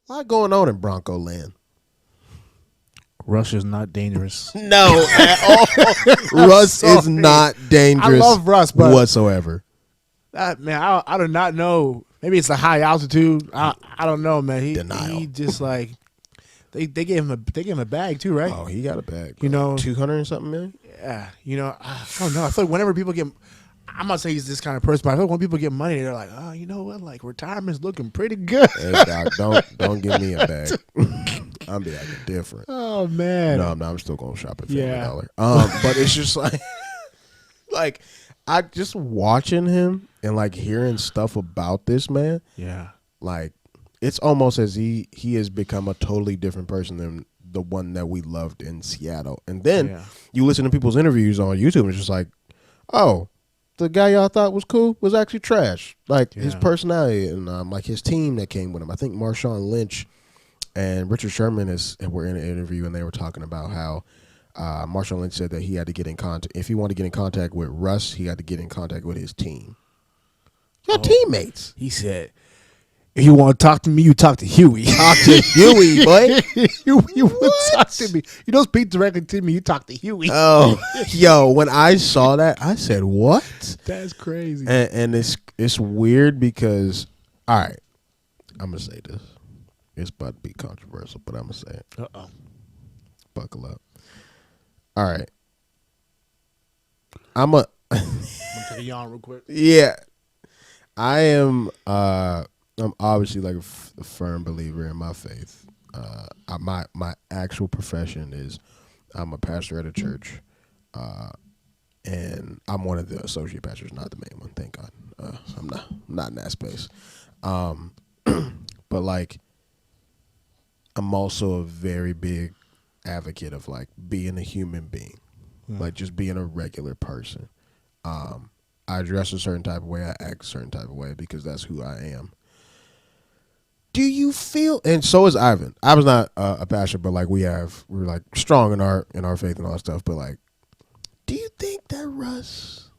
A lot going on in Bronco land. Russ is not dangerous. No, at all. Russ is not dangerous. I love Russ, but whatsoever. Man, I do not know. Maybe it's a high altitude. I don't know, man. He just like they gave him a bag too, right? Oh, he got a bag. Bro. You know, 200 and something million. Yeah, you know, I don't know. I feel like whenever people get, I'm not saying he's this kind of person, but I feel like when people get money, they're like, oh, you know what? Like retirement's looking pretty good. Hey, Doc, don't give me a bag. I'm be acting different. Oh man. No, I'm still gonna shop at Family Dollar. But it's just like I just watching him and like hearing stuff about this man. Yeah. Like it's almost as he has become a totally different person than the one that we loved in Seattle. And then you listen to people's interviews on YouTube and it's just like, oh, the guy y'all thought was cool was actually trash. Like his personality and like his team that came with him. I think Marshawn Lynch and Richard Sherman were in an interview and they were talking about how Marshawn Lynch said that he had to get in contact. If he wanted to get in contact with Russ, he had to get in contact with his team. Your teammates. He said, if you want to talk to me, you talk to Huey. Talk to Huey, boy. You would talk to me. You don't speak directly to me. You talk to Huey. Oh, yo, when I saw that, I said, what? That's crazy. And it's weird because, all right, I'm going to say this. It's about to be controversial, but I'm going to say it. Uh-oh. Buckle up. All right. I'm going to take a yawn real quick. Yeah. I'm obviously like a firm believer in my faith. My actual profession is I'm a pastor at a church, and I'm one of the associate pastors, not the main one. Thank God. I'm not in that space. But like, I'm also a very big advocate of like being a human being, like just being a regular person. I dress a certain type of way. I act a certain type of way because that's who I am. Do you feel? And so is Ivan. I was not a pastor, but like we're like strong in our faith and all that stuff. But like, do you think that Russ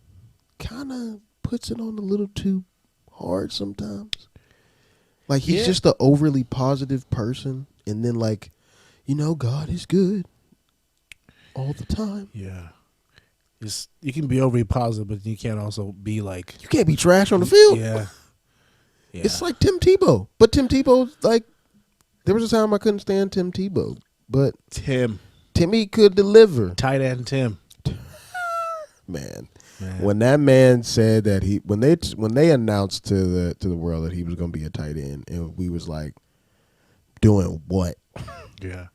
kind of puts it on a little too hard sometimes? Like he's just an overly positive person, and then like, you know, God is good all the time. Yeah. You can be overly positive, but you can't also be like... You can't be trash on the field. Yeah. It's like Tim Tebow. But Tim Tebow, like, there was a time I couldn't stand Tim Tebow. But Timmy could deliver. Tight end Tim. Man. When that man said that when they announced to the world that he was going to be a tight end, and we was like, doing what? Yeah.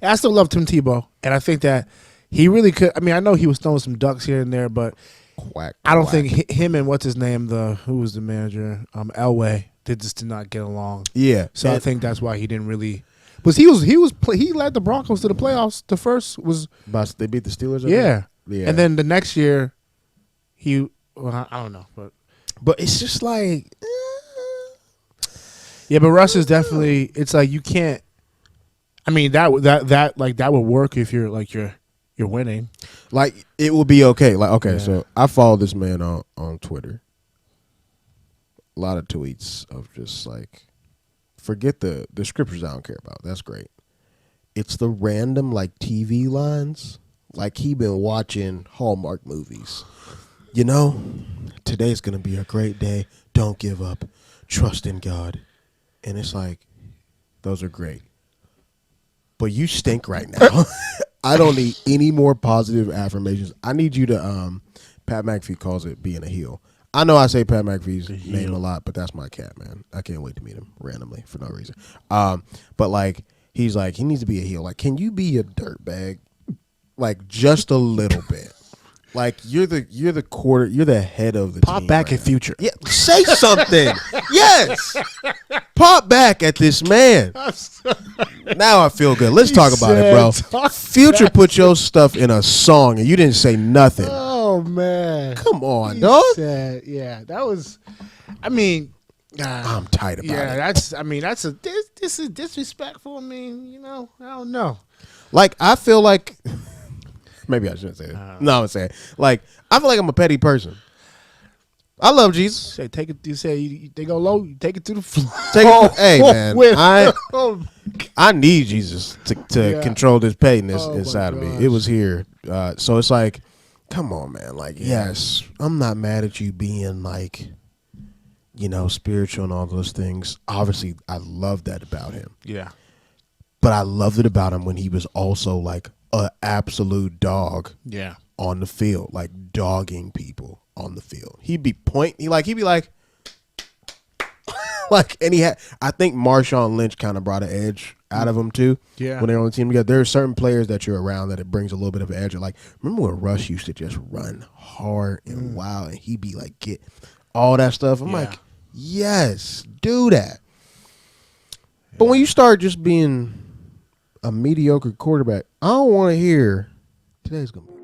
And I still love Tim Tebow, and I think that he really could. I mean, I know he was throwing some ducks here and there, but I don't think him and what's his name, who was the manager, Elway, they just did not get along. Yeah. So I think that's why he didn't really. But he led the Broncos to the playoffs. The first was they beat the Steelers. Yeah. And then the next year, I don't know, but it's just like. Yeah, but Russ is definitely. It's like you can't. I mean that would work if you're winning. Like it will be okay. Like okay, so I follow this man on Twitter. A lot of tweets of just like, forget the scriptures I don't care about. That's great. It's the random like TV lines. Like he been watching Hallmark movies. You know, today's gonna be a great day. Don't give up. Trust in God. And it's like, those are great. But you stink right now. I don't need any more positive affirmations. I need you to, Pat McAfee calls it being a heel. I know I say Pat McAfee's name a lot, but that's my cat, man. I can't wait to meet him randomly for no reason. But like, he's like, he needs to be a heel. Like, can you be a dirtbag? Like, just a little bit. Like you're the head of the Pop team back right at Future. Yeah, say something. Yes, pop back at this man. Now I feel good. Let's talk about it, bro. Future put your stuff in a song and you didn't say nothing. Oh man, come on, dog. Yeah, that was. I mean, I'm tight about it. Yeah, this is disrespectful. I mean, you know, I don't know. Like I feel like. Maybe I shouldn't say it. No, I'm saying like I feel like I'm a petty person. I love Jesus. Say take it. You say they go low. You take it to the floor. Hey man, I need Jesus to control this pain inside of me. It was here, so it's like, come on, man. Like, yes, I'm not mad at you being like, spiritual and all those things. Obviously, I love that about him. Yeah, but I loved it about him when he was also like an absolute dog. Yeah, on the field, like dogging people on the field. He'd be like, like, and I think Marshawn Lynch kind of brought an edge out of him too. Yeah. When they're on the team together, there are certain players that you're around that it brings a little bit of an edge. Like, remember when Russ used to just run hard and wild, and he'd be like, get all that stuff. I'm like, yes, do that. But when you start just being a mediocre quarterback, I don't want to hear today's gonna be